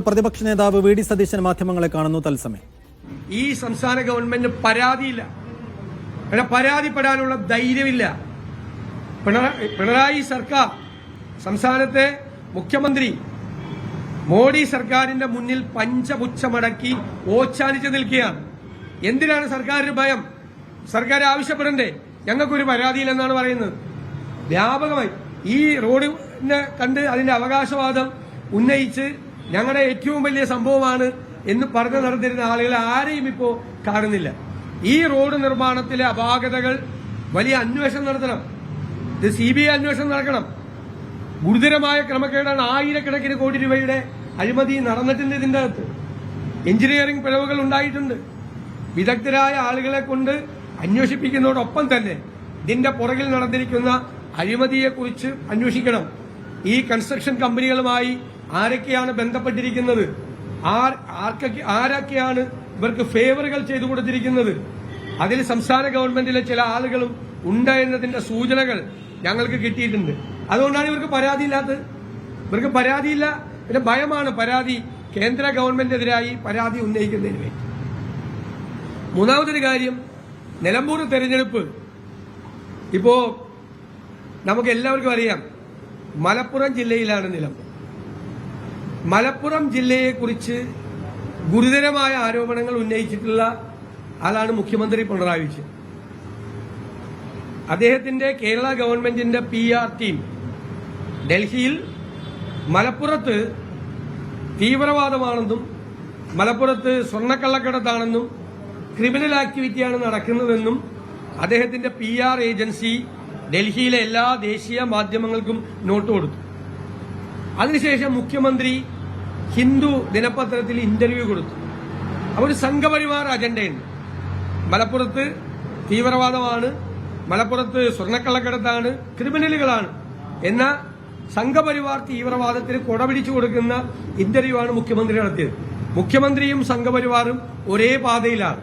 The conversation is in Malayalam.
പ്രതിപക്ഷ നേതാവ് വി ഡി സതീശൻ മാധ്യമങ്ങളെ കാണുന്നു തത്സമയം. ഈ സംസ്ഥാന ഗവൺമെന്റ് പരാതിയില്ല, പരാതിപ്പെടാനുള്ള ധൈര്യമില്ല. പിണറായി സർക്കാർ, സംസ്ഥാനത്തെ മുഖ്യമന്ത്രി മോഡി സർക്കാരിന്റെ മുന്നിൽ പഞ്ചപുച്ഛമടക്കി ഓച്ചാനിച്ച് നിൽക്കുകയാണ്. എന്തിനാണ് സർക്കാരിന് ഭയം? സർക്കാർ ആവശ്യപ്പെടണ്ടേ? ഞങ്ങൾക്കൊരു പരാതിയില്ലെന്നാണ് പറയുന്നത്. വ്യാപകമായി ഈ റോഡിനെ കണ്ട് അതിന്റെ അവകാശവാദം ഉന്നയിച്ച് ഞങ്ങളുടെ ഏറ്റവും വലിയ സംഭവമാണ് എന്ന് പറഞ്ഞു നടന്നിരുന്ന ആളുകളെ ആരെയും ഇപ്പോ കാണുന്നില്ല. ഈ റോഡ് നിർമ്മാണത്തിലെ അപാകതകൾ വലിയ അന്വേഷണം നടത്തണം. ഇത് CBI അന്വേഷണം നടക്കണം. ഗുരുതരമായ ക്രമക്കേടാണ്. ആയിരക്കണക്കിന് കോടി രൂപയുടെ അഴിമതി നടന്നിട്ടുണ്ട്. ഇതിന്റെ അകത്ത് എഞ്ചിനീയറിംഗ് പിഴവുകൾ ഉണ്ടായിട്ടുണ്ട്. വിദഗ്ധരായ ആളുകളെ കൊണ്ട് അന്വേഷിപ്പിക്കുന്നതോടൊപ്പം തന്നെ ഇതിന്റെ പുറകിൽ നടന്നിരിക്കുന്ന അഴിമതിയെക്കുറിച്ച് അന്വേഷിക്കണം. ഈ കൺസ്ട്രക്ഷൻ കമ്പനികളുമായി ആരൊക്കെയാണ് ബന്ധപ്പെട്ടിരിക്കുന്നത്, ആരൊക്കെയാണ് ഇവർക്ക് ഫേവറുകൾ ചെയ്തു കൊടുത്തിരിക്കുന്നത്, അതിൽ സംസ്ഥാന ഗവൺമെന്റിലെ ചില ആളുകളും ഉണ്ട് എന്നതിന്റെ സൂചനകൾ ഞങ്ങൾക്ക് കിട്ടിയിട്ടുണ്ട്. അതുകൊണ്ടാണ് ഇവർക്ക് പരാതിയില്ലാത്തത്. ഇവർക്ക് പരാതിയില്ല, പിന്നെ ഭയമാണ് പരാതി കേന്ദ്ര ഗവൺമെന്റിനെതിരായി പരാതി ഉന്നയിക്കുന്നതിന് വേണ്ടി. മൂന്നാമതൊരു കാര്യം, നിലമ്പൂർ തെരഞ്ഞെടുപ്പ് ഇപ്പോ നമുക്ക് എല്ലാവർക്കും അറിയാം. മലപ്പുറം ജില്ലയിലാണ് നിലമ്പൂർ. മലപ്പുറം ജില്ലയെക്കുറിച്ച് ഗുരുതരമായ ആരോപണങ്ങൾ ഉന്നയിച്ചിട്ടുള്ള ആളാണ് മുഖ്യമന്ത്രി പിണറായി വിജയൻ. അദ്ദേഹത്തിന്റെ കേരള ഗവൺമെന്റിന്റെ PR ടീം ഡൽഹിയിൽ മലപ്പുറത്ത് തീവ്രവാദമാണെന്നും മലപ്പുറത്ത് സ്വർണ്ണക്കള്ളക്കടത്താണെന്നും ക്രിമിനൽ ആക്ടിവിറ്റിയാണ് നടക്കുന്നതെന്നും അദ്ദേഹത്തിന്റെ PR ഏജൻസി ഡൽഹിയിലെ എല്ലാ ദേശീയ മാധ്യമങ്ങൾക്കും നോട്ട് കൊടുത്തു. അതിനുശേഷം മുഖ്യമന്ത്രി ഹിന്ദു ദിനപത്രത്തിൽ ഇന്റർവ്യൂ കൊടുത്തു. ഒരു സംഘപരിവാർ അജണ്ടയുണ്ട്. മലപ്പുറത്ത് തീവ്രവാദമാണ്, മലപ്പുറത്ത് സ്വർണ്ണക്കള്ളക്കടത്താണ്, ക്രിമിനലുകളാണ് എന്ന സംഘപരിവാർ തീവ്രവാദത്തിന് കൊടപിടിച്ചു കൊടുക്കുന്ന ഇന്റർവ്യൂ ആണ് മുഖ്യമന്ത്രി നടത്തിയത്. മുഖ്യമന്ത്രിയും സംഘപരിവാറും ഒരേ പാതയിലാണ്.